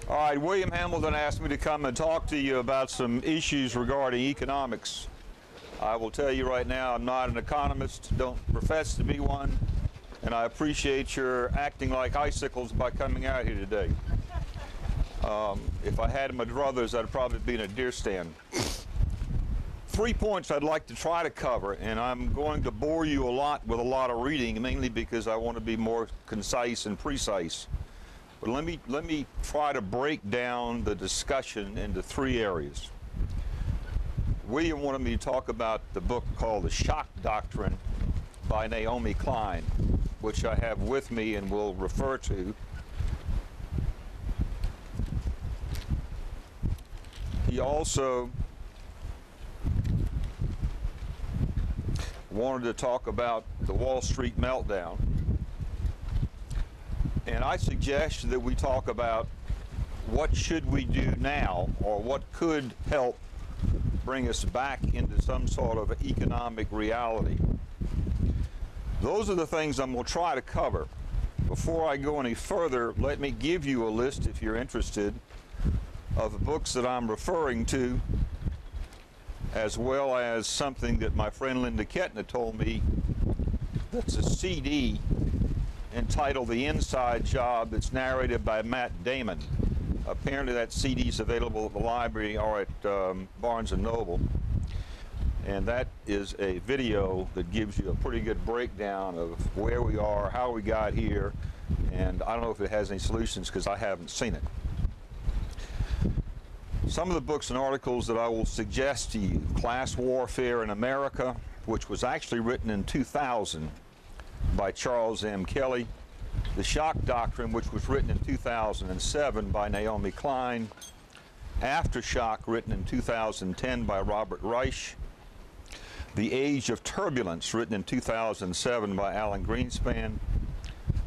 All right, William Hamilton asked me to come and talk to you about some issues regarding economics. I will tell you right now, I'm not an economist, don't profess to be one, and I appreciate your acting like icicles by coming out here today. If I had my druthers, I'd probably be in a deer stand. 3 points I'd like to try to cover, and I'm going to bore you a lot with a lot of reading, mainly because I want to be more concise and precise. But let me try to break down the discussion into 3 areas. William wanted me to talk about the book called The Shock Doctrine by Naomi Klein, which I have with me and will refer to. He also wanted to talk about the Wall Street meltdown. And I suggest that we talk about what should we do now, or what could help bring us back into some sort of economic reality. Those are the things I'm going to try to cover. Before I go any further, let me give you a list, if you're interested, of the books that I'm referring to, as well as something that my friend Linda Kettner told me that's a CD entitled The Inside Job. It's narrated by Matt Damon. Apparently that CD is available at the library or at Barnes & Noble. And that is a video that gives you a pretty good breakdown of where we are, how we got here, and I don't know if it has any solutions because I haven't seen it. Some of the books and articles that I will suggest to you: Class Warfare in America, which was actually written in 2000 by Charles M. Kelly. The Shock Doctrine, which was written in 2007 by Naomi Klein. Aftershock, written in 2010 by Robert Reich. The Age of Turbulence, written in 2007 by Alan Greenspan.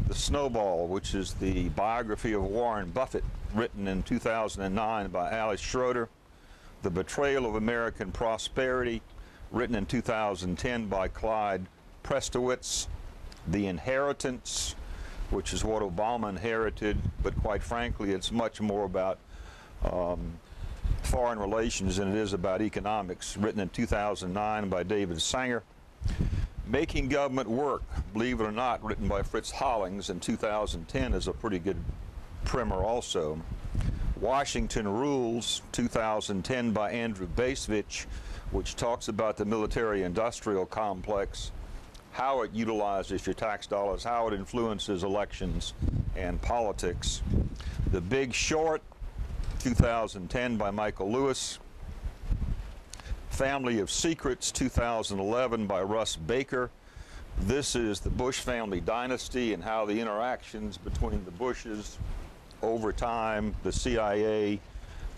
The Snowball, which is the biography of Warren Buffett, written in 2009 by Alice Schroeder. The Betrayal of American Prosperity, written in 2010 by Clyde Prestowitz. The Inheritance, which is what Obama inherited, but quite frankly, it's much more about foreign relations than it is about economics, written in 2009 by David Sanger. Making Government Work, believe it or not, written by Fritz Hollings in 2010, is a pretty good primer also. Washington Rules, 2010 by Andrew Basevich, which talks about the military-industrial complex, how it utilizes your tax dollars, how it influences elections and politics. The Big Short, 2010 by Michael Lewis. Family of Secrets, 2011 by Russ Baker. This is the Bush family dynasty and how the interactions between the Bushes over time, the CIA,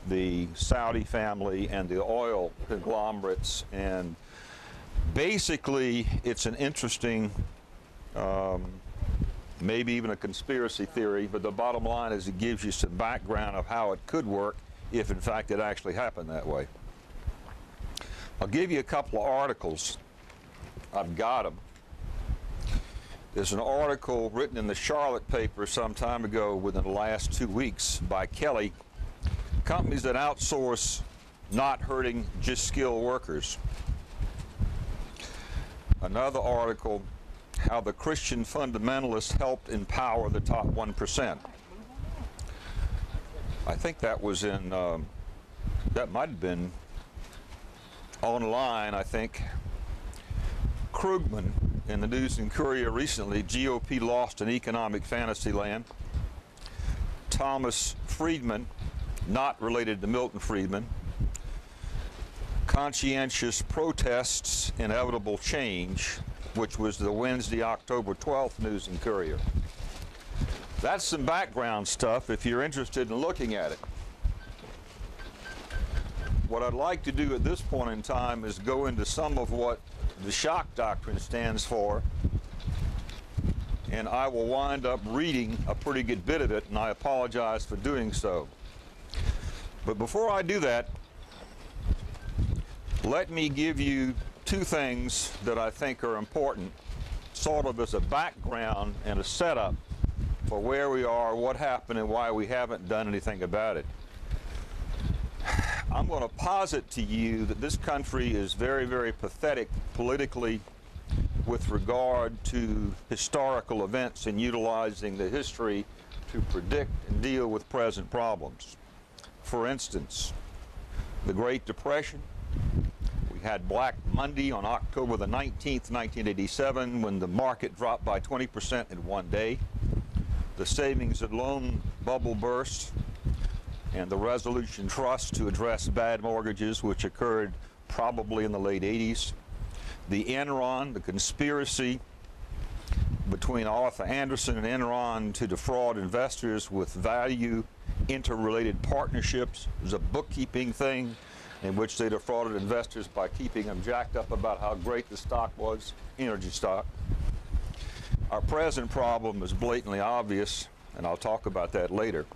the Saudi family, and the oil conglomerates. And basically, it's an interesting, maybe even a conspiracy theory, but the bottom line is it gives you some background of how it could work if, in fact, it actually happened that way. I'll give you a couple of articles. I've got them. There's an article written in the Charlotte paper some time ago within the last 2 weeks by Kelly, Companies That Outsource Not Hurting Just Skilled Workers. Another article, How the Christian Fundamentalists Helped Empower the Top 1%. I think that was in, that might have been online, I think. Krugman in the News and Courier recently, GOP lost in economic fantasy land. Thomas Friedman, not related to Milton Friedman. Conscientious Protests, Inevitable Change, which was the Wednesday, October 12th News and Courier. That's some background stuff if you're interested in looking at it. What I'd like to do at this point in time is go into some of what the Shock Doctrine stands for, and I will wind up reading a pretty good bit of it, and I apologize for doing so. But before I do that, let me give you 2 things that I think are important, sort of as a background and a setup for where we are, what happened, and why we haven't done anything about it. I'm going to posit to you that this country is very, very pathetic politically with regard to historical events and utilizing the history to predict and deal with present problems. For instance, the Great Depression. We had Black Monday on October the 19th, 1987, when the market dropped by 20% in one day. The savings and loan bubble burst, and the Resolution Trust to address bad mortgages, which occurred probably in the late 80s. The Enron, the conspiracy between Arthur Andersen and Enron to defraud investors with value interrelated partnerships. It was a bookkeeping thing in which they defrauded investors by keeping them jacked up about how great the stock was, energy stock. Our present problem is blatantly obvious, and I'll talk about that later.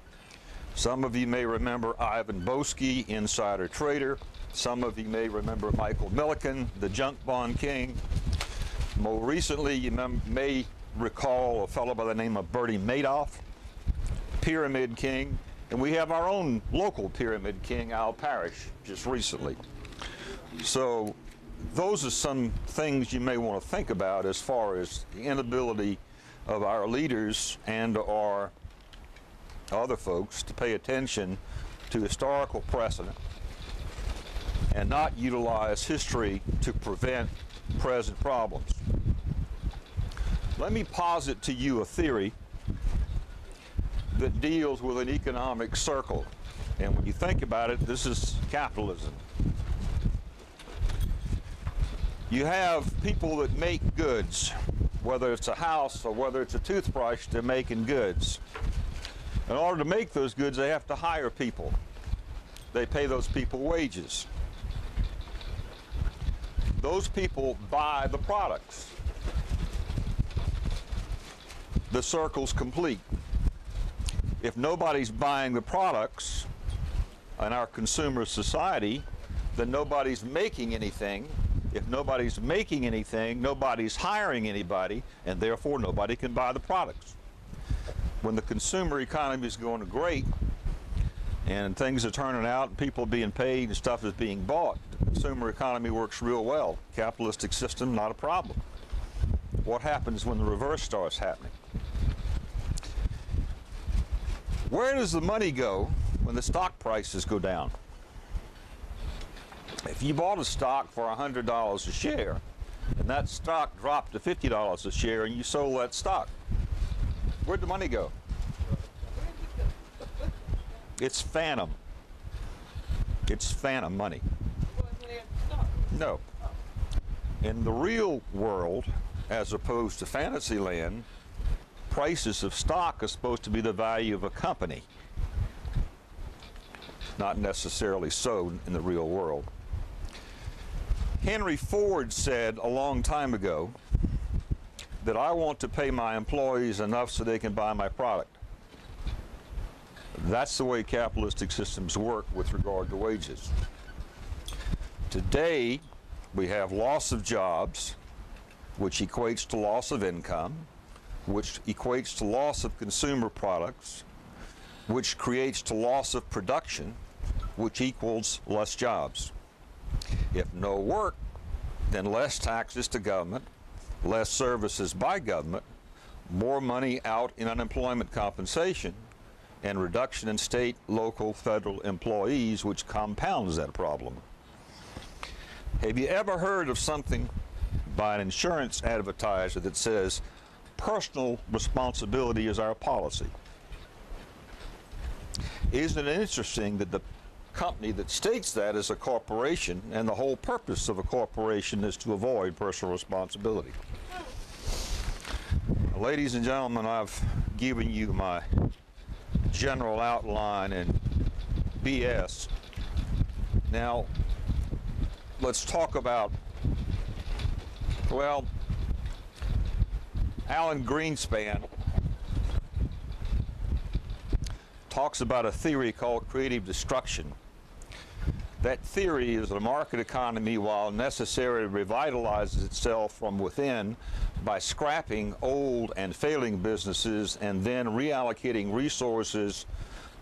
Some of you may remember Ivan Boesky, insider trader. Some of you may remember Michael Milliken, the junk bond king. More recently, you may recall a fellow by the name of Bernie Madoff, pyramid king. And we have our own local pyramid king, Al Parrish, just recently. So those are some things you may want to think about as far as the inability of our leaders and our other folks to pay attention to historical precedent and not utilize history to prevent present problems. Let me posit to you a theory that deals with an economic circle. And when you think about it, this is capitalism. You have people that make goods, whether it's a house or whether it's a toothbrush, they're making goods. In order to make those goods, they have to hire people. They pay those people wages. Those people buy the products. The circle's complete. If nobody's buying the products in our consumer society, then nobody's making anything. If nobody's making anything, nobody's hiring anybody, and therefore nobody can buy the products. When the consumer economy is going great and things are turning out and people are being paid and stuff is being bought, the consumer economy works real well. Capitalistic system, not a problem. What happens when the reverse starts happening? Where does the money go when the stock prices go down? If you bought a stock for $100 a share and that stock dropped to $50 a share and you sold that stock, where'd the money go? It's phantom. It's phantom money. No. In the real world, as opposed to fantasy land, prices of stock are supposed to be the value of a company. Not necessarily so in the real world. Henry Ford said a long time ago that I want to pay my employees enough so they can buy my product. That's the way capitalistic systems work with regard to wages. Today, we have loss of jobs, which equates to loss of income, which equates to loss of consumer products, which creates to loss of production, which equals less jobs. If no work, then less taxes to government, less services by government, more money out in unemployment compensation, and reduction in state, local, federal employees, which compounds that problem. Have you ever heard of something by an insurance advertiser that says, personal responsibility is our policy? Isn't it interesting that the company that states that is a corporation, and the whole purpose of a corporation is to avoid personal responsibility? Ladies and gentlemen, I've given you my general outline and BS. Now, let's talk about, well, Alan Greenspan talks about a theory called creative destruction. That theory is that a market economy, while necessary, revitalizes itself from within by scrapping old and failing businesses and then reallocating resources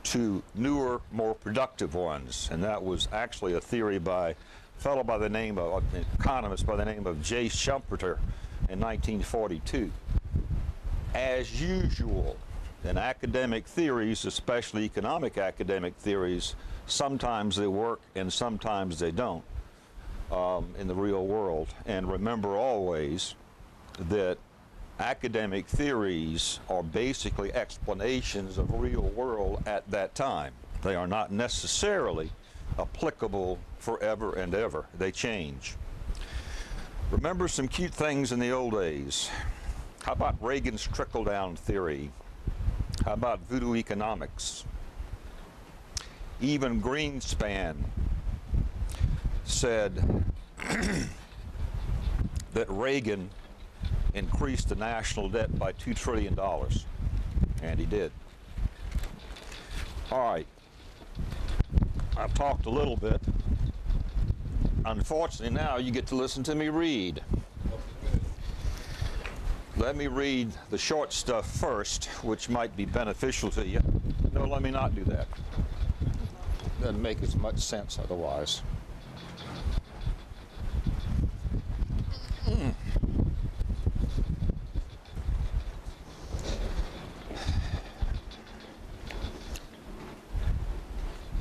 to newer, more productive ones. And that was actually a theory by a fellow by the name of, an economist by the name of J. Schumpeter in 1942. As usual, in academic theories, especially economic academic theories, sometimes they work and sometimes they don't in the real world. And remember always that academic theories are basically explanations of real world at that time. They are not necessarily applicable forever and ever. They change. Remember some cute things in the old days. How about Reagan's trickle-down theory? How about voodoo economics? Even Greenspan said that Reagan increased the national debt by $2 trillion, and he did. All right, I've talked a little bit. Unfortunately, now you get to listen to me read. Let me read the short stuff first, which might be beneficial to you. No, let me not do that. Doesn't make as much sense otherwise.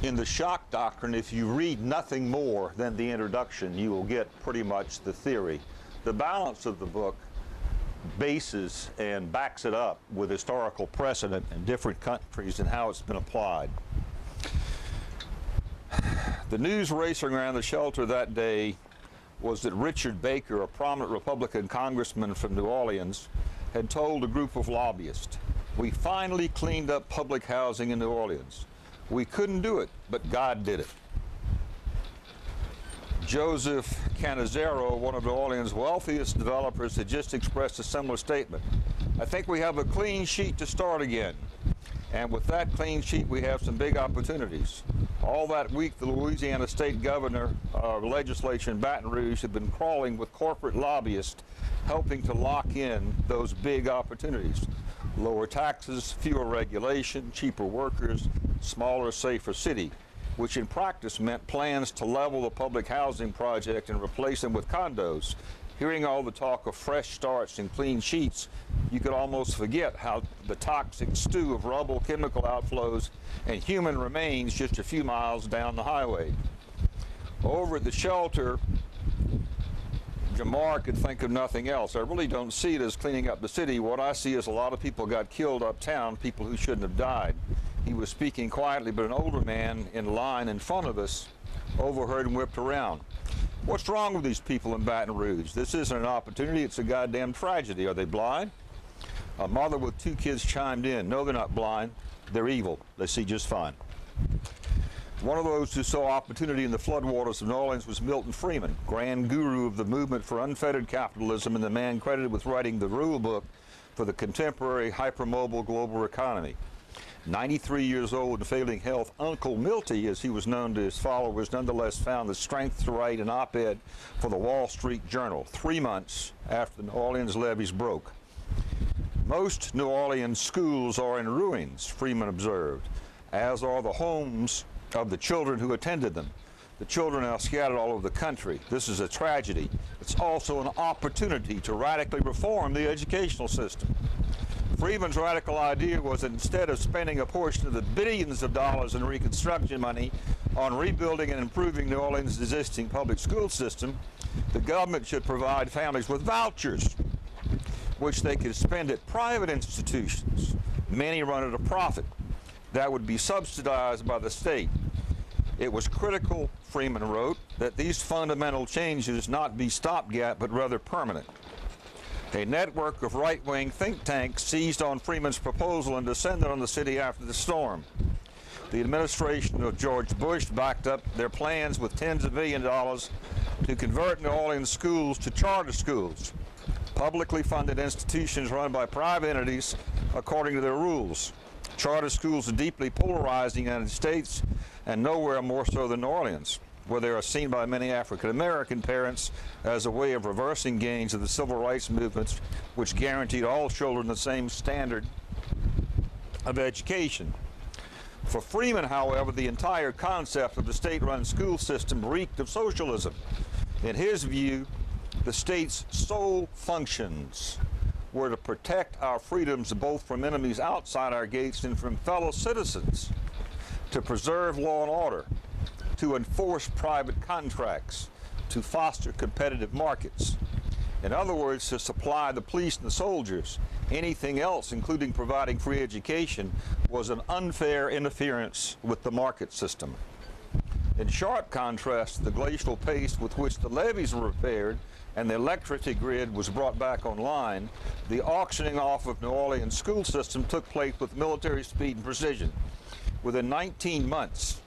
In the shock doctrine, if you read nothing more than the introduction, you will get pretty much the theory. The balance of the book bases and backs it up with historical precedent in different countries and how it's been applied. The news racing around the shelter that day was that Richard Baker, a prominent Republican congressman from New Orleans, had told a group of lobbyists, "We finally cleaned up public housing in New Orleans. We couldn't do it, but God did it." Joseph Canizero, one of New Orleans' wealthiest developers, had just expressed a similar statement. "I think we have a clean sheet to start again. And with that clean sheet, we have some big opportunities." All that week, the Louisiana state governor legislature in Baton Rouge had been crawling with corporate lobbyists, helping to lock in those big opportunities. Lower taxes, fewer regulation, cheaper workers, smaller, safer city, which in practice meant plans to level the public housing project and replace them with condos. Hearing all the talk of fresh starts and clean sheets, you could almost forget how the toxic stew of rubble, chemical outflows, and human remains just a few miles down the highway. Over at the shelter, Jamar could think of nothing else. I really don't see it as cleaning up the city. What I see is a lot of people got killed uptown, people who shouldn't have died. He was speaking quietly, but an older man in line in front of us overheard and whipped around. "What's wrong with these people in Baton Rouge? This isn't an opportunity, it's a goddamn tragedy. Are they blind?" A mother with 2 kids chimed in. "No, they're not blind. They're evil. They see just fine." One of those who saw opportunity in the floodwaters of New Orleans was Milton Friedman, grand guru of the movement for unfettered capitalism and the man credited with writing the rule book for the contemporary hypermobile global economy. 93 years old and failing health, Uncle Milty, as he was known to his followers, nonetheless found the strength to write an op-ed for the Wall Street Journal 3 months after the New Orleans levees broke. "Most New Orleans schools are in ruins," Freeman observed, "as are the homes of the children who attended them. The children are scattered all over the country. This is a tragedy. It's also an opportunity to radically reform the educational system." Freeman's radical idea was that instead of spending a portion of the billions of dollars in reconstruction money on rebuilding and improving New Orleans' existing public school system, the government should provide families with vouchers, which they could spend at private institutions, many run at a profit, that would be subsidized by the state. It was critical, Freeman wrote, that these fundamental changes not be stopgap but rather permanent. A network of right-wing think tanks seized on Freeman's proposal and descended on the city after the storm. The administration of George Bush backed up their plans with tens of millions of dollars to convert New Orleans schools to charter schools, publicly funded institutions run by private entities according to their rules. Charter schools are deeply polarized in the United States and nowhere more so than New Orleans. where they are seen by many African-American parents as a way of reversing gains of the civil rights movements, which guaranteed all children the same standard of education. For Freeman, however, the entire concept of the state-run school system reeked of socialism. In his view, the state's sole functions were to protect our freedoms both from enemies outside our gates and from fellow citizens, to preserve law and order, to enforce private contracts, to foster competitive markets. In other words, to supply the police and the soldiers. Anything else, including providing free education, was an unfair interference with the market system. In sharp contrast to the glacial pace with which the levees were repaired and the electricity grid was brought back online, the auctioning off of New Orleans' school system took place with military speed and precision. Within 19 months,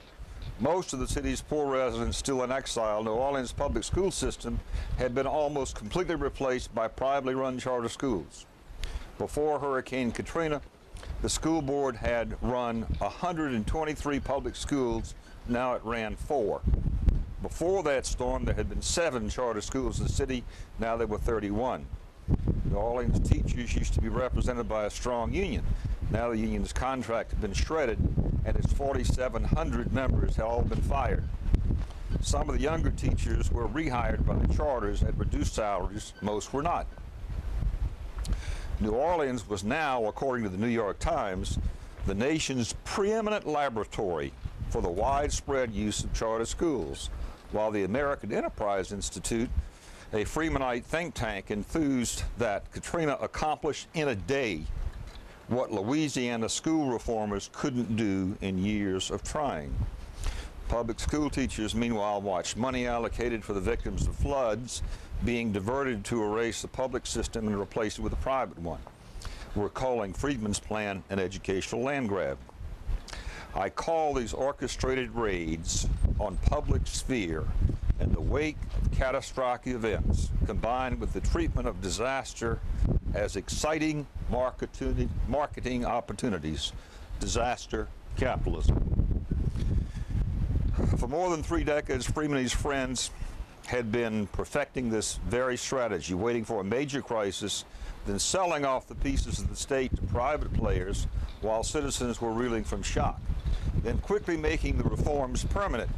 most of the city's poor residents still in exile, New Orleans' public school system had been almost completely replaced by privately run charter schools. Before Hurricane Katrina, the school board had run 123 public schools. Now it ran 4. Before that storm, there had been 7 charter schools in the city. Now there were 31. New Orleans teachers used to be represented by a strong union. Now the union's contract had been shredded, and its 4,700 members had all been fired. Some of the younger teachers were rehired by the charters at reduced salaries. Most were not. New Orleans was now, according to the New York Times, the nation's preeminent laboratory for the widespread use of charter schools, while the American Enterprise Institute, a Freemanite think tank, enthused that Katrina accomplished in a day what Louisiana school reformers couldn't do in years of trying. Public school teachers, meanwhile, watched money allocated for the victims of floods being diverted to erase the public system and replace it with a private one. We're calling Friedman's plan an educational land grab. I call these orchestrated raids on public sphere in the wake of catastrophic events, combined with the treatment of disaster as exciting marketing opportunities, disaster capitalism. For more than 3 decades, Freeman and his friends had been perfecting this very strategy, waiting for a major crisis, then selling off the pieces of the state to private players while citizens were reeling from shock, then quickly making the reforms permanent.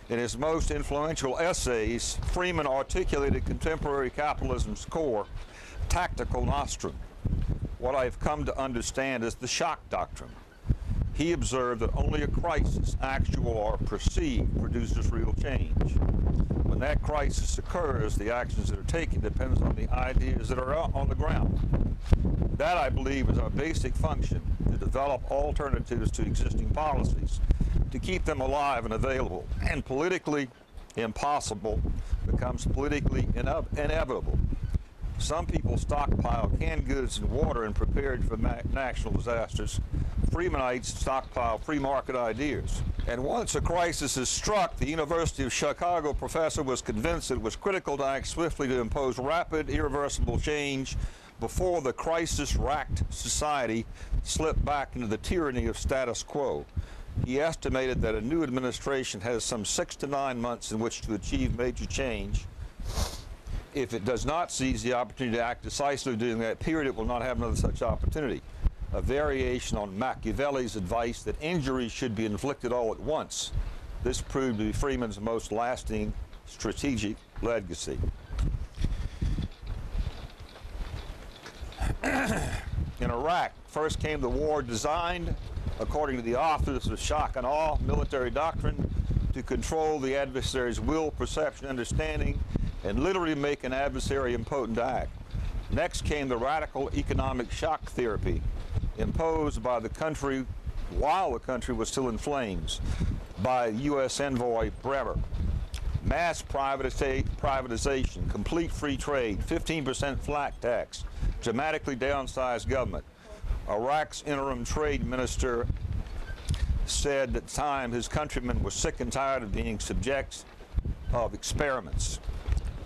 In his most influential essays, Freeman articulated contemporary capitalism's core tactical nostrum. What I've come to understand is the shock doctrine. He observed that only a crisis, actual or perceived, produces real change. When that crisis occurs, the actions that are taken depends on the ideas that are on the ground. That, I believe, is our basic function, to develop alternatives to existing policies, to keep them alive and available, and politically impossible becomes politically inevitable. Some people stockpile canned goods and water and prepared for national disasters. Freemanites stockpile free market ideas. And once a crisis is struck, the University of Chicago professor was convinced it was critical to act swiftly to impose rapid, irreversible change before the crisis-racked society slipped back into the tyranny of status quo. He estimated that a new administration has some 6 to 9 months in which to achieve major change. If it does not seize the opportunity to act decisively during that period, it will not have another such opportunity. A variation on Machiavelli's advice that injuries should be inflicted all at once. This proved to be Freeman's most lasting strategic legacy. In Iraq, first came the war designed, according to the authors of Shock and Awe military doctrine, to control the adversary's will, perception, understanding, and literally make an adversary impotent to act. Next came the radical economic shock therapy, imposed by the country while the country was still in flames, by U.S. envoy Bremer. Mass privatization, complete free trade, 15% flat tax, dramatically downsized government. Iraq's interim trade minister said at the time his countrymen were sick and tired of being subjects of experiments.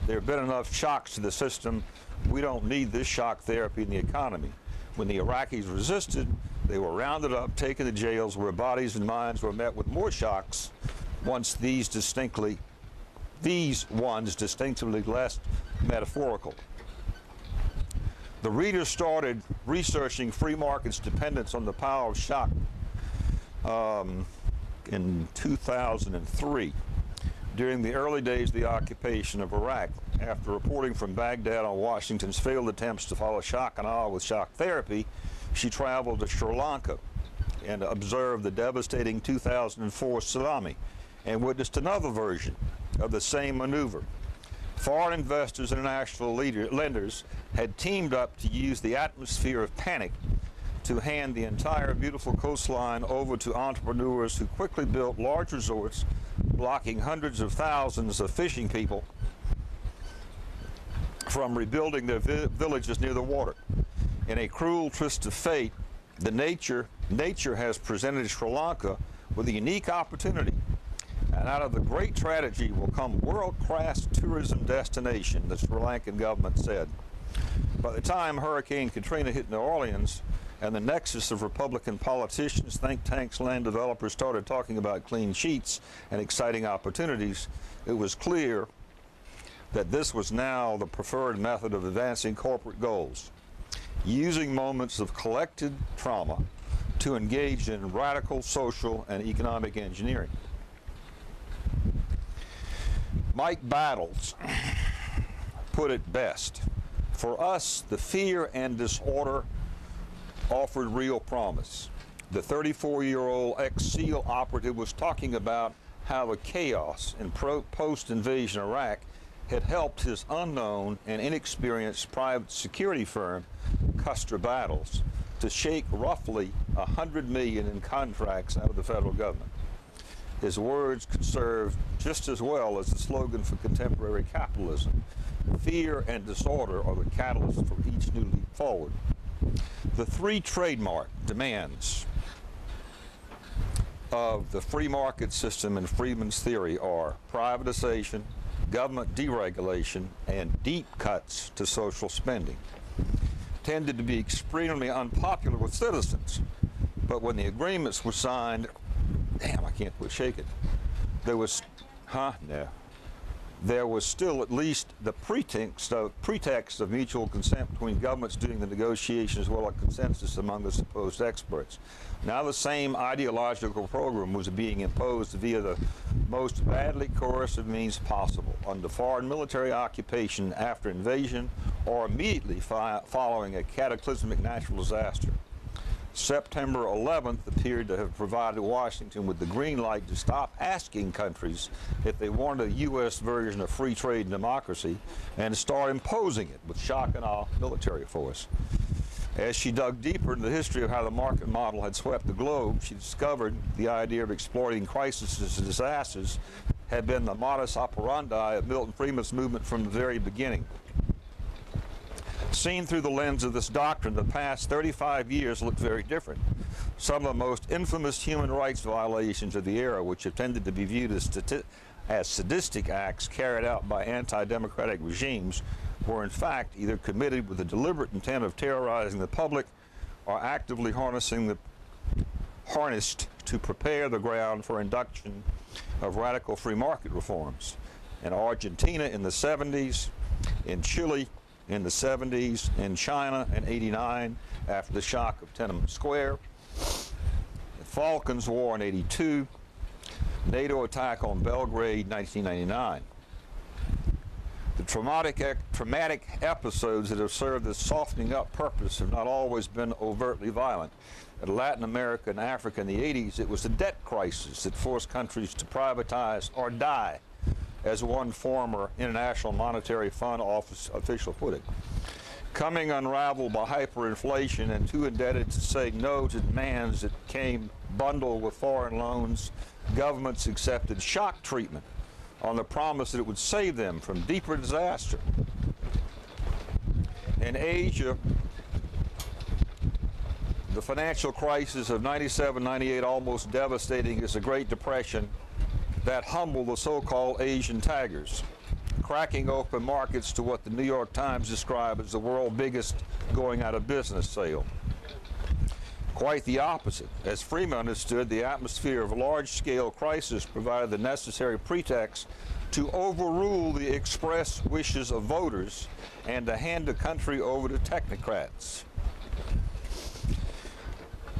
There have been enough shocks to the system. We don't need this shock therapy in the economy. When the Iraqis resisted, they were rounded up, taken to jails where bodies and minds were met with more shocks once these ones distinctively less metaphorical. The reader started researching free markets' dependence on the power of shock in 2003, during the early days of the occupation of Iraq. After reporting from Baghdad on Washington's failed attempts to follow shock and awe with shock therapy, she traveled to Sri Lanka and observed the devastating 2004 tsunami and witnessed another version of the same maneuver. Foreign investors and international lenders had teamed up to use the atmosphere of panic to hand the entire beautiful coastline over to entrepreneurs who quickly built large resorts, blocking hundreds of thousands of fishing people from rebuilding their villages near the water. In a cruel twist of fate, nature has presented Sri Lanka with a unique opportunity. And out of the great tragedy will come world-class tourism destination, the Sri Lankan government said. By the time Hurricane Katrina hit New Orleans and the nexus of Republican politicians, think tanks, land developers started talking about clean sheets and exciting opportunities, it was clear that this was now the preferred method of advancing corporate goals, using moments of collected trauma to engage in radical social and economic engineering. Mike Battles put it best. For us, the fear and disorder offered real promise. The 34-year-old ex-SEAL operative was talking about how the chaos in post-invasion Iraq had helped his unknown and inexperienced private security firm, Custer Battles, to shake roughly $100 million in contracts out of the federal government. His words could serve just as well as the slogan for contemporary capitalism. Fear and disorder are the catalyst for each new leap forward. The three trademark demands of the free market system and Friedman's theory are privatization, government deregulation, and deep cuts to social spending. Tended to be extremely unpopular with citizens, but when the agreements were signed, damn, I can't quit shaking. There was still at least the pretext of mutual consent between governments doing the negotiations, as well as consensus among the supposed experts. Now the same ideological program was being imposed via the most badly coercive means possible, under foreign military occupation, after invasion, or immediately following a cataclysmic natural disaster. September 11th appeared to have provided Washington with the green light to stop asking countries if they wanted a U.S. version of free trade and democracy and to start imposing it with shock and awe military force. As she dug deeper into the history of how the market model had swept the globe, she discovered the idea of exploiting crises and disasters had been the modus operandi of Milton Friedman's movement from the very beginning. Seen through the lens of this doctrine, the past 35 years look very different. Some of the most infamous human rights violations of the era, which have tended to be viewed as sadistic acts carried out by anti-democratic regimes, were in fact either committed with the deliberate intent of terrorizing the public or actively harnessed to prepare the ground for induction of radical free market reforms. In Argentina in the 70s, in Chile in the 70s, in China in '89 after the shock of Tiananmen Square, the Falklands War in '82, NATO attack on Belgrade 1999. The traumatic episodes that have served as softening up purpose have not always been overtly violent. In Latin America and Africa in the 80s, it was the debt crisis that forced countries to privatize or die, as one former International Monetary Fund official put it. Coming unraveled by hyperinflation and too indebted to say no to demands that came bundled with foreign loans, governments accepted shock treatment on the promise that it would save them from deeper disaster. In Asia, the financial crisis of '97-98, almost devastating as the Great Depression, that humbled the so-called Asian tigers, cracking open markets to what the New York Times described as the world's biggest going out of business sale. Quite the opposite. As Freeman understood, the atmosphere of large-scale crisis provided the necessary pretext to overrule the express wishes of voters and to hand the country over to technocrats.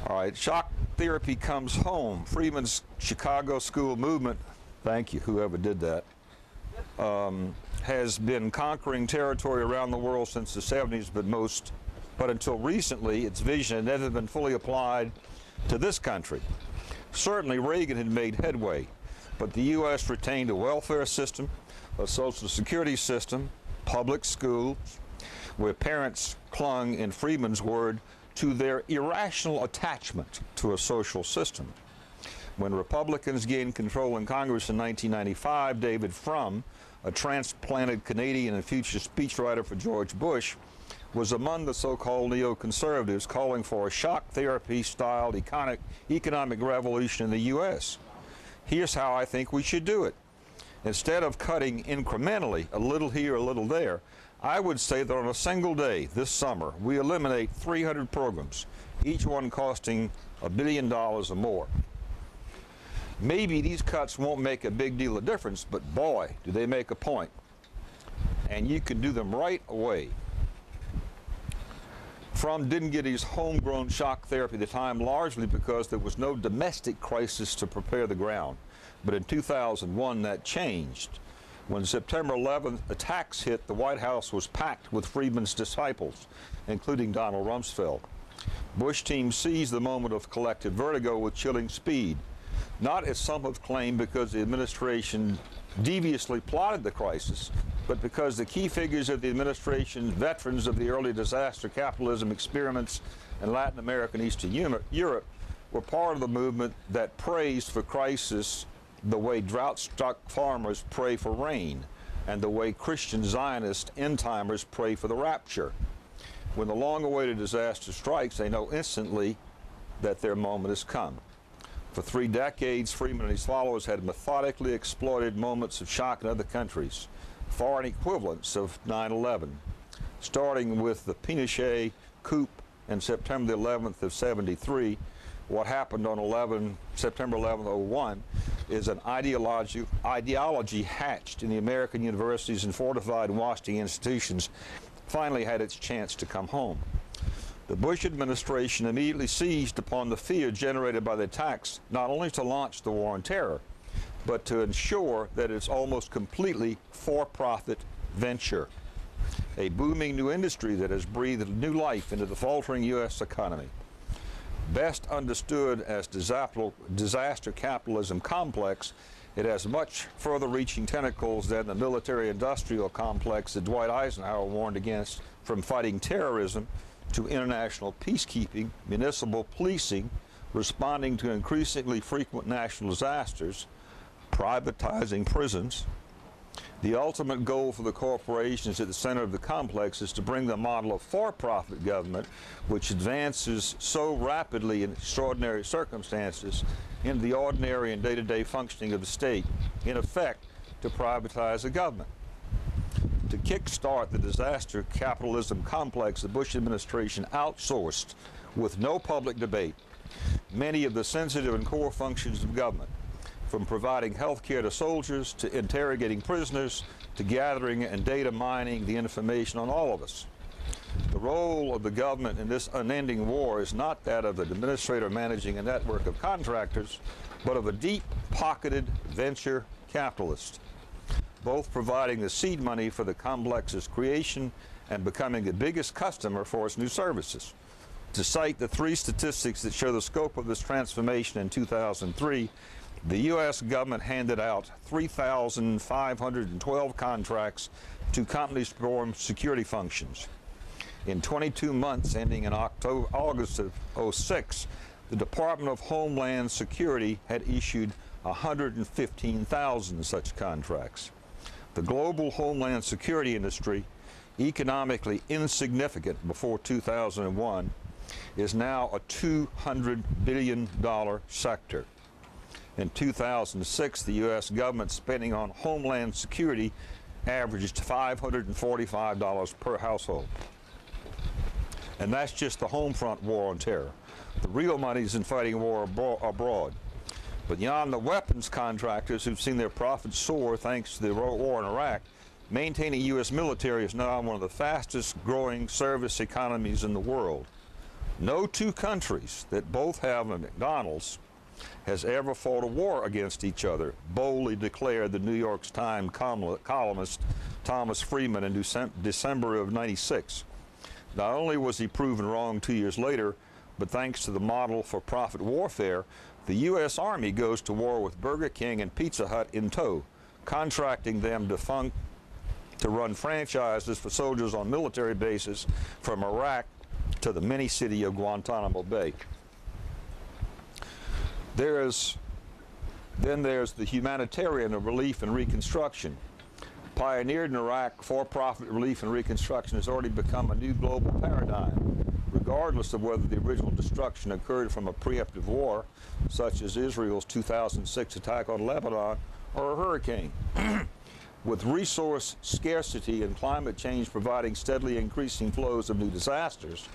All right, shock therapy comes home. Freeman's Chicago School movement, thank you, whoever did that, has been conquering territory around the world since the 70s, but until recently, its vision had never been fully applied to this country. Certainly, Reagan had made headway, but the U.S. retained a welfare system, a social security system, public schools, where parents clung, in Freeman's word, to their irrational attachment to a social system. When Republicans gained control in Congress in 1995, David Frum, a transplanted Canadian and future speechwriter for George Bush, was among the so-called neoconservatives calling for a shock therapy-styled economic revolution in the U.S. Here's how I think we should do it. Instead of cutting incrementally, a little here, a little there, I would say that on a single day this summer, we eliminate 300 programs, each one costing $1 billion or more. Maybe these cuts won't make a big deal of difference, but boy, do they make a point. And you can do them right away. Frum didn't get his homegrown shock therapy at the time largely because there was no domestic crisis to prepare the ground. But in 2001, that changed. When September 11th attacks hit, the White House was packed with Freeman's disciples, including Donald Rumsfeld. Bush team seized the moment of collective vertigo with chilling speed, not as some have claimed because the administration deviously plotted the crisis, but because the key figures of the administration, veterans of the early disaster capitalism experiments in Latin America and Eastern Europe, were part of the movement that praised for crisis the way drought-struck farmers pray for rain, and the way Christian Zionist end-timers pray for the rapture. When the long-awaited disaster strikes, they know instantly that their moment has come. For 3 decades, Freeman and his followers had methodically exploited moments of shock in other countries, foreign equivalents of 9/11, starting with the Pinochet coup in September 11th of '73. What happened on September 11th, 2001 is an ideology hatched in the American universities and fortified Washington institutions finally had its chance to come home. The Bush administration immediately seized upon the fear generated by the attacks, not only to launch the war on terror, but to ensure that it's almost completely for-profit venture, a booming new industry that has breathed new life into the faltering U.S. economy. Best understood as disaster capitalism complex, it has much further reaching tentacles than the military-industrial complex that Dwight Eisenhower warned against, from fighting terrorism to international peacekeeping, municipal policing, responding to increasingly frequent national disasters, privatizing prisons. The ultimate goal for the corporations at the center of the complex is to bring the model of for-profit government, which advances so rapidly in extraordinary circumstances, into the ordinary and day-to-day functioning of the state, in effect, to privatize the government. To kickstart the disaster capitalism complex, the Bush administration outsourced, with no public debate, many of the sensitive and core functions of government, from providing health care to soldiers, to interrogating prisoners, to gathering and data mining the information on all of us. The role of the government in this unending war is not that of an administrator managing a network of contractors, but of a deep-pocketed venture capitalist, both providing the seed money for the complex's creation and becoming the biggest customer for its new services. To cite the 3 statistics that show the scope of this transformation in 2003, the U.S. government handed out 3,512 contracts to companies to perform security functions. In 22 months, ending in August of '06, the Department of Homeland Security had issued 115,000 such contracts. The global Homeland Security industry, economically insignificant before 2001, is now a $200 billion sector. In 2006, the U.S. government spending on Homeland Security averaged $545 per household. And that's just the home front war on terror. The real money is in fighting war abroad. But beyond the weapons contractors who've seen their profits soar thanks to the war in Iraq, maintaining U.S. military is now one of the fastest growing service economies in the world. No two countries that both have a McDonald's has ever fought a war against each other, boldly declared the New York Times columnist Thomas Friedman in December of '96. Not only was he proven wrong 2 years later, but thanks to the model for profit warfare, the U.S. Army goes to war with Burger King and Pizza Hut in tow, contracting them to run franchises for soldiers on military bases from Iraq to the mini-city of Guantanamo Bay. Then there's the humanitarian of relief and reconstruction. Pioneered in Iraq, for-profit relief and reconstruction has already become a new global paradigm, regardless of whether the original destruction occurred from a preemptive war, such as Israel's 2006 attack on Lebanon, or a hurricane. With resource scarcity and climate change providing steadily increasing flows of new disasters,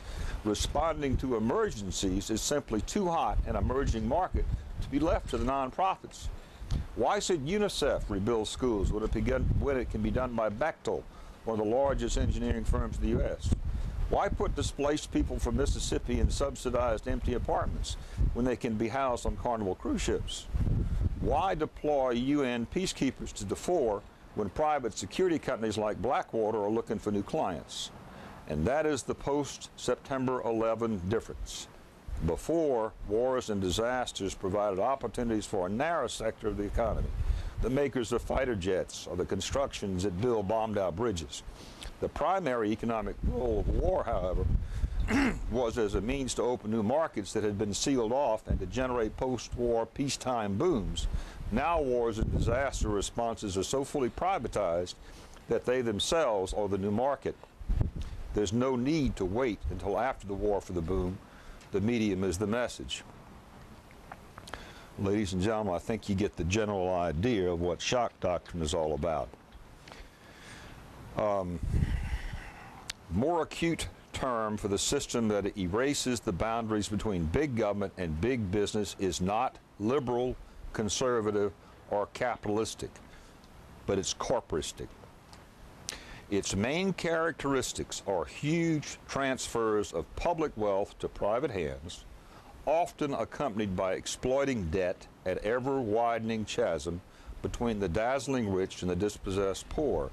responding to emergencies is simply too hot an emerging market to be left to the nonprofits. Why should UNICEF rebuild schools when it can be done by Bechtel, one of the largest engineering firms in the U.S.? Why put displaced people from Mississippi in subsidized empty apartments when they can be housed on Carnival cruise ships? Why deploy UN peacekeepers to Darfur when private security companies like Blackwater are looking for new clients? And that is the post-September 11 difference. Before, wars and disasters provided opportunities for a narrow sector of the economy, the makers of fighter jets or the constructions that build bombed-out bridges. The primary economic role of war, however, was as a means to open new markets that had been sealed off and to generate post-war peacetime booms. Now wars and disaster responses are so fully privatized that they themselves are the new market. There's no need to wait until after the war for the boom. The medium is the message. Ladies and gentlemen, I think you get the general idea of what shock doctrine is all about. More acute term for the system that erases the boundaries between big government and big business is not liberal, conservative, or capitalistic, but it's corporatistic. Its main characteristics are huge transfers of public wealth to private hands, often accompanied by exploiting debt at ever-widening chasm between the dazzling rich and the dispossessed poor,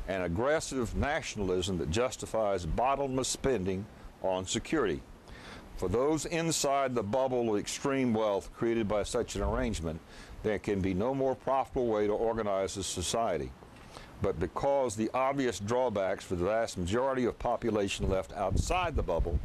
and aggressive nationalism that justifies bottomless spending on security. For those inside the bubble of extreme wealth created by such an arrangement, there can be no more profitable way to organize a society. But because the obvious drawbacks for the vast majority of population left outside the bubble,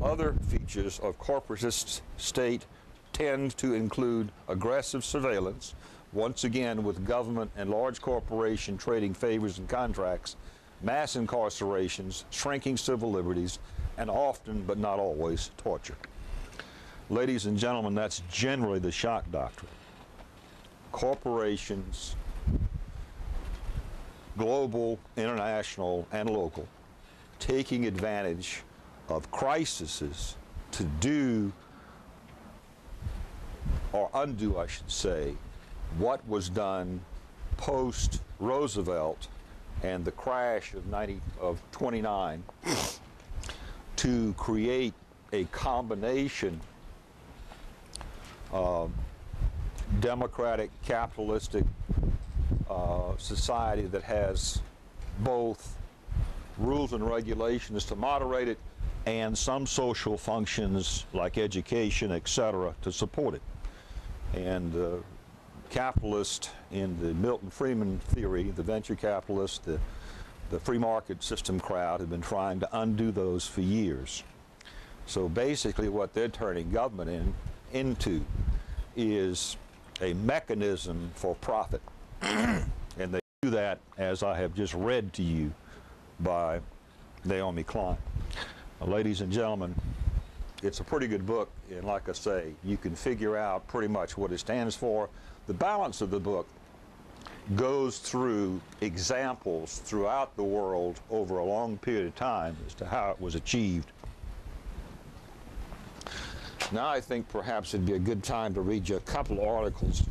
other features of corporatist state tend to include aggressive surveillance, once again with government and large corporation trading favors and contracts, mass incarcerations, shrinking civil liberties, and often, but not always, torture. Ladies and gentlemen, that's generally the shock doctrine. Corporations, global, international, and local, taking advantage of crises to do, or undo, I should say, what was done post-Roosevelt and the crash of 29 to create a combination of democratic, capitalistic society that has both rules and regulations to moderate it and some social functions like education, etc., to support it. And capitalists in the Milton Friedman theory, the venture capitalists, the free market system crowd have been trying to undo those for years. So basically what they're turning government into is a mechanism for profit. And they do that, as I have just read to you, by Naomi Klein. Ladies and gentlemen, it's a pretty good book, and like I say, you can figure out pretty much what it stands for. The balance of the book goes through examples throughout the world over a long period of time as to how it was achieved. Now I think perhaps it'd be a good time to read you a couple of articles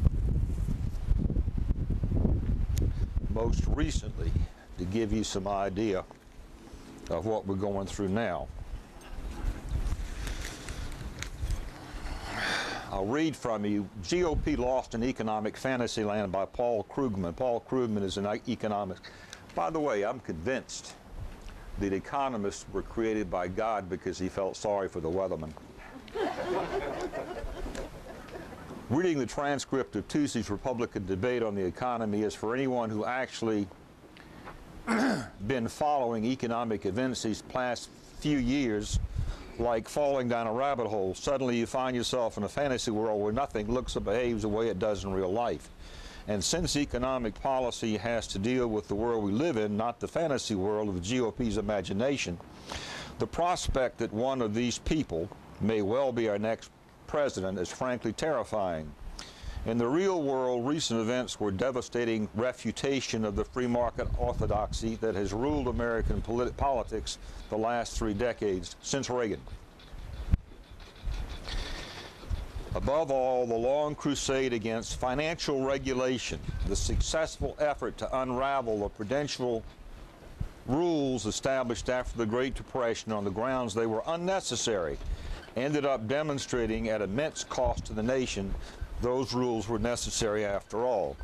most recently to give you some idea of what we're going through now. I'll read from you GOP Lost in Economic Fantasyland by Paul Krugman. Paul Krugman is an economist. By the way, I'm convinced that economists were created by God because he felt sorry for the weathermen. Reading the transcript of Tuesday's Republican debate on the economy is for anyone who actually been following economic events these past few years like falling down a rabbit hole. Suddenly you find yourself in a fantasy world where nothing looks or behaves the way it does in real life. And since economic policy has to deal with the world we live in, not the fantasy world of the GOP's imagination, the prospect that one of these people may well be our next president is frankly terrifying. In the real world, recent events were devastating refutation of the free market orthodoxy that has ruled American politics the last 3 decades, since Reagan. Above all, the long crusade against financial regulation, the successful effort to unravel the prudential rules established after the Great Depression on the grounds they were unnecessary, ended up demonstrating at immense cost to the nation those rules were necessary after all.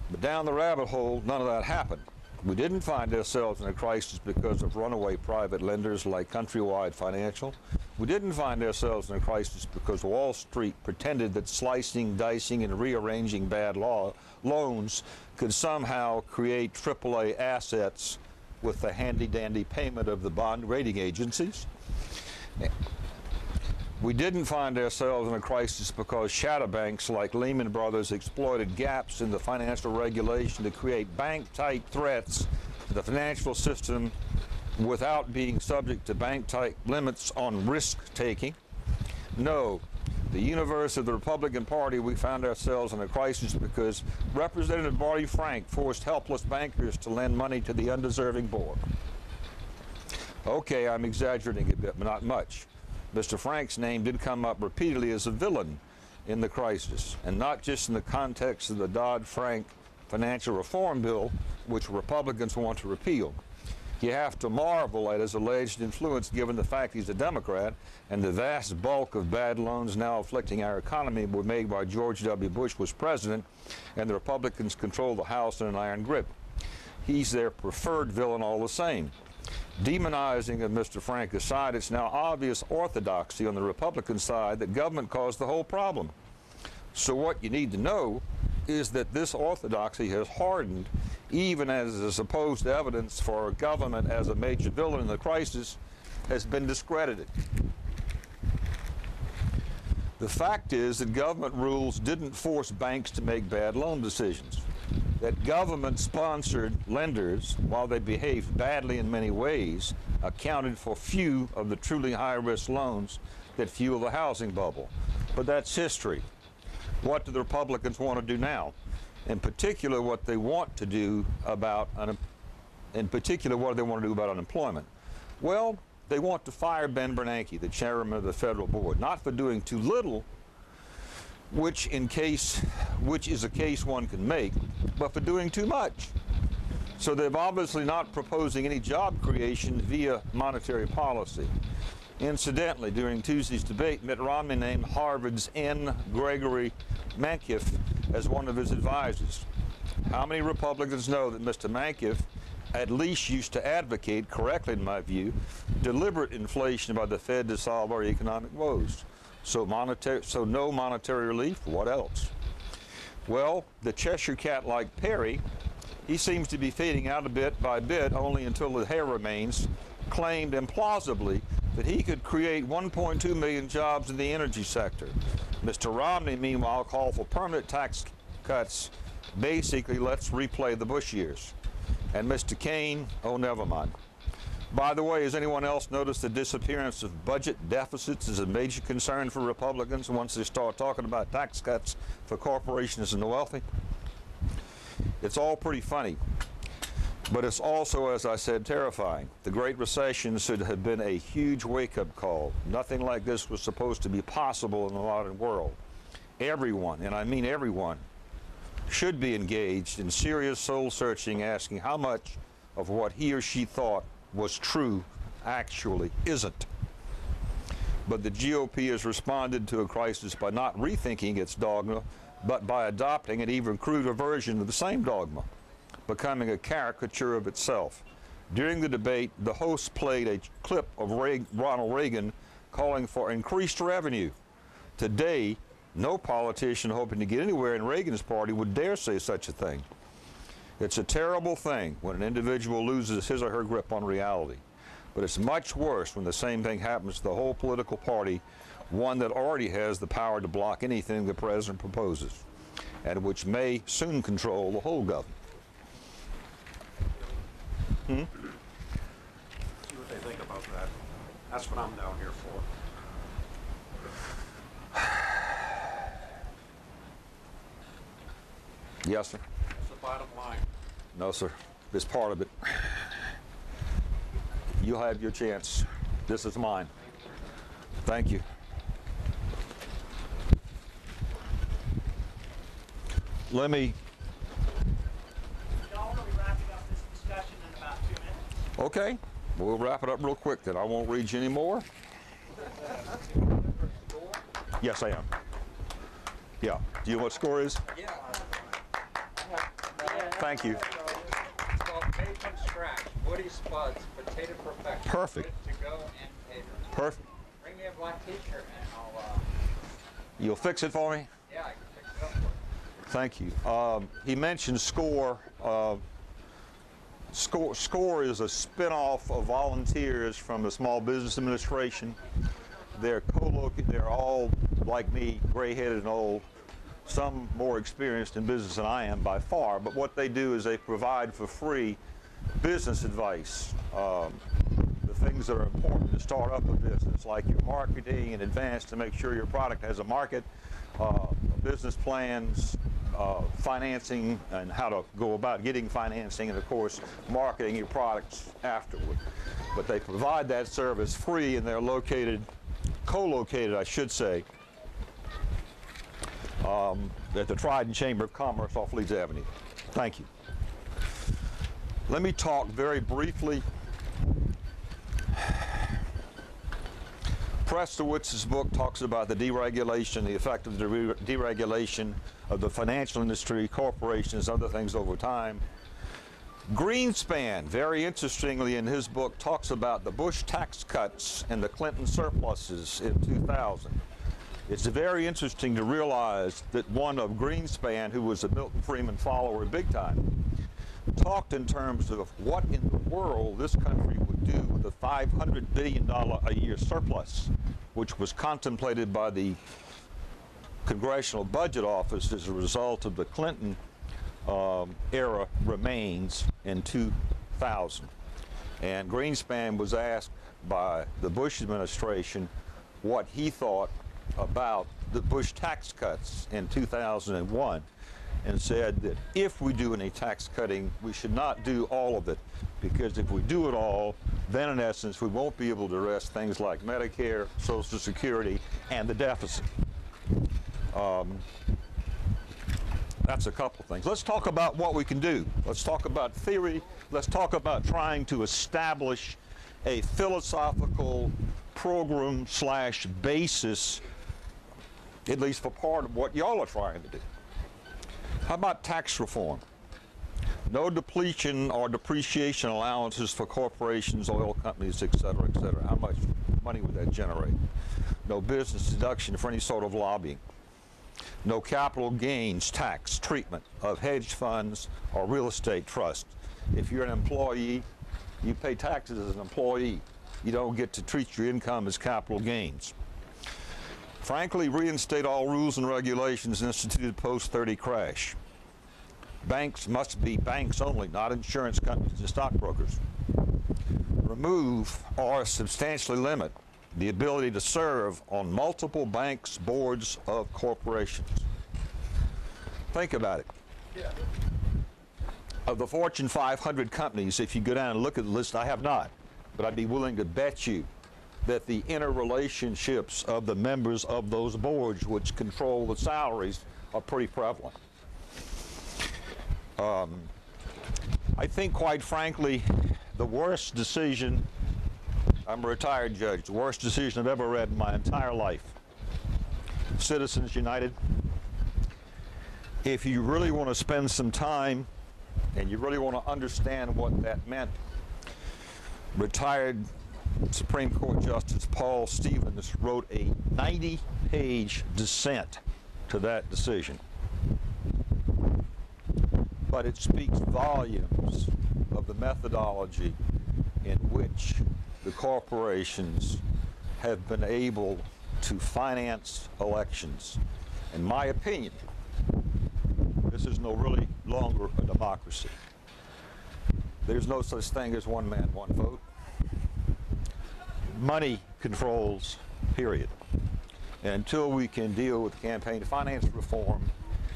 But down the rabbit hole, none of that happened. We didn't find ourselves in a crisis because of runaway private lenders like Countrywide Financial. We didn't find ourselves in a crisis because Wall Street pretended that slicing, dicing, and rearranging bad loans could somehow create AAA assets with the handy-dandy payment of the bond rating agencies. We didn't find ourselves in a crisis because shadow banks like Lehman Brothers exploited gaps in the financial regulation to create bank-type threats to the financial system without being subject to bank-type limits on risk-taking. No, the universe of the Republican Party, we found ourselves in a crisis because Representative Barney Frank forced helpless bankers to lend money to the undeserving poor. Okay, I'm exaggerating a bit, but not much. Mr. Frank's name did come up repeatedly as a villain in the crisis, and not just in the context of the Dodd-Frank financial reform bill, which Republicans want to repeal. You have to marvel at his alleged influence given the fact he's a Democrat and the vast bulk of bad loans now afflicting our economy were made by George W. Bush was president, and the Republicans control the House in an iron grip. He's their preferred villain all the same. Demonizing of Mr. Frank aside, it's now obvious orthodoxy on the Republican side that government caused the whole problem. So what you need to know is that this orthodoxy has hardened even as the supposed evidence for government as a major villain in the crisis has been discredited. The fact is that government rules didn't force banks to make bad loan decisions. That government-sponsored lenders, while they behaved badly in many ways, accounted for few of the truly high-risk loans that fuel the housing bubble. But that's history. What do the Republicans want to do now? In particular, what they want to do about unemployment. Well, they want to fire Ben Bernanke, the chairman of the federal board, not for doing too little, which is a case one can make, but for doing too much. So they're obviously not proposing any job creation via monetary policy. Incidentally, during Tuesday's debate, Mitt Romney named Harvard's N. Gregory Mankiff as one of his advisors. How many Republicans know that Mr. Mankiff at least used to advocate, correctly in my view, deliberate inflation by the Fed to solve our economic woes? So no monetary relief, what else? Well, the Cheshire Cat like Perry, he seems to be fading out a bit by bit, only until the hair remains, claimed implausibly that he could create 1.2 million jobs in the energy sector. Mr. Romney, meanwhile, called for permanent tax cuts. Basically, let's replay the Bush years. And Mr. Kaine, oh, never mind. By the way, has anyone else noticed the disappearance of budget deficits is a major concern for Republicans once they start talking about tax cuts for corporations and the wealthy? It's all pretty funny. But it's also, as I said, terrifying. The Great Recession should have been a huge wake-up call. Nothing like this was supposed to be possible in the modern world. Everyone, and I mean everyone, should be engaged in serious soul-searching, asking how much of what he or she thought was true actually isn't. But the GOP has responded to a crisis by not rethinking its dogma, but by adopting an even cruder version of the same dogma, becoming a caricature of itself. During the debate, the host played a clip of Ronald Reagan calling for increased revenue. Today, no politician hoping to get anywhere in Reagan's party would dare say such a thing. It's a terrible thing when an individual loses his or her grip on reality. But it's much worse when the same thing happens to the whole political party, one that already has the power to block anything the president proposes, and which may soon control the whole government. See what they think about that. That's what I'm down here for. Yes, sir. That's the bottom line. No, sir. It's part of it. You'll have your chance. This is mine. Thank you. Let me. Y'all will be wrapping up this discussion in about 2 minutes. Okay. We'll wrap it up real quick then. I won't read you anymore. Yes, I am. Yeah. Do you know what score is? Yeah. Thank you. It's called Made from Scratch. Woody Spuds, Potato Perfection. Perfect. Good to go and cater. Perfect. Bring me a black t-shirt and I'll, You'll fix it for me? yeah, I can fix it up for you. Thank you. He mentioned SCORE. SCORE is a spinoff of volunteers from the Small Business Administration. They're all, like me, gray-headed and old. Some more experienced in business than I am by far, but what they do is they provide for free business advice, the things that are important to start up a business, like your marketing in advance to make sure your product has a market, business plans, financing, and how to go about getting financing, and of course, marketing your products afterward. But they provide that service free, and they're co-located, I should say, at the Trident Chamber of Commerce off Leeds Avenue. Thank you. Let me talk very briefly. Prestowitz's book talks about the deregulation, the effect of the deregulation of the financial industry, corporations, other things over time. Greenspan, very interestingly in his book, talks about the Bush tax cuts and the Clinton surpluses in 2000. It's very interesting to realize that one of Greenspan, who was a Milton Friedman follower big time, talked in terms of what in the world this country would do with a $500 billion a year surplus, which was contemplated by the Congressional Budget Office as a result of the Clinton era remains in 2000. And Greenspan was asked by the Bush administration what he thought about the Bush tax cuts in 2001, and said that if we do any tax cutting, we should not do all of it, because if we do it all, then in essence we won't be able to address things like Medicare, Social Security, and the deficit. That's a couple things. Let's talk about what we can do. Let's talk about theory. Let's talk about trying to establish a philosophical program / basis, at least for part of what y'all are trying to do. How about tax reform? No depletion or depreciation allowances for corporations, oil companies, et cetera, et cetera. How much money would that generate? No business deduction for any sort of lobbying. No capital gains tax treatment of hedge funds or real estate trusts. If you're an employee, you pay taxes as an employee. You don't get to treat your income as capital gains. Frankly, reinstate all rules and regulations instituted post-30 crash. Banks must be banks only, not insurance companies and stockbrokers. Remove or substantially limit the ability to serve on multiple banks' boards of corporations. Think about it. Of the Fortune 500 companies, if you go down and look at the list, I have not, but I'd be willing to bet you that the interrelationships of the members of those boards, which control the salaries, are pretty prevalent. I think, quite frankly, the worst decision, I'm a retired judge, the worst decision I've ever read in my entire life, Citizens United. If you really want to spend some time and you really want to understand what that meant, retired Supreme Court Justice Paul Stevens wrote a 90-page dissent to that decision. But it speaks volumes of the methodology in which the corporations have been able to finance elections. In my opinion, this is no really longer a democracy. There's no such thing as one man, one vote. Money controls, period. And until we can deal with campaign finance reform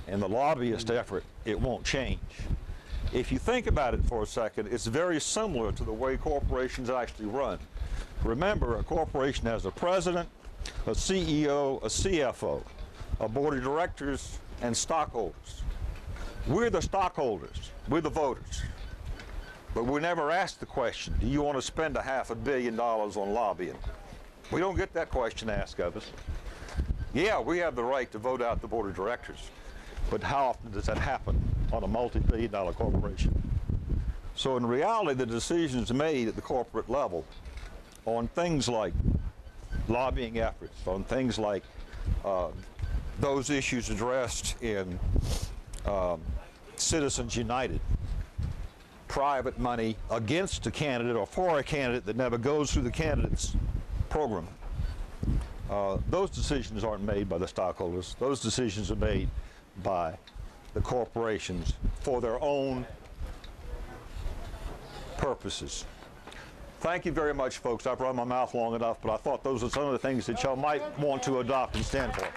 and the lobbyist effort, it won't change. If you think about it for a second, it's very similar to the way corporations actually run. Remember, a corporation has a president, a CEO, a CFO, a board of directors, and stockholders. We're the stockholders, we're the voters. But we never ask the question, do you want to spend $500 million on lobbying? We don't get that question asked of us. Yeah, we have the right to vote out the board of directors, but how often does that happen on a multi-billion-dollar corporation? So in reality, the decisions made at the corporate level on things like lobbying efforts, on things like those issues addressed in Citizens United, private money against a candidate or for a candidate that never goes through the candidate's program. Those decisions aren't made by the stockholders. Those decisions are made by the corporations for their own purposes. Thank you very much, folks. I've run my mouth long enough, but I thought those are some of the things that y'all might want to adopt and stand for.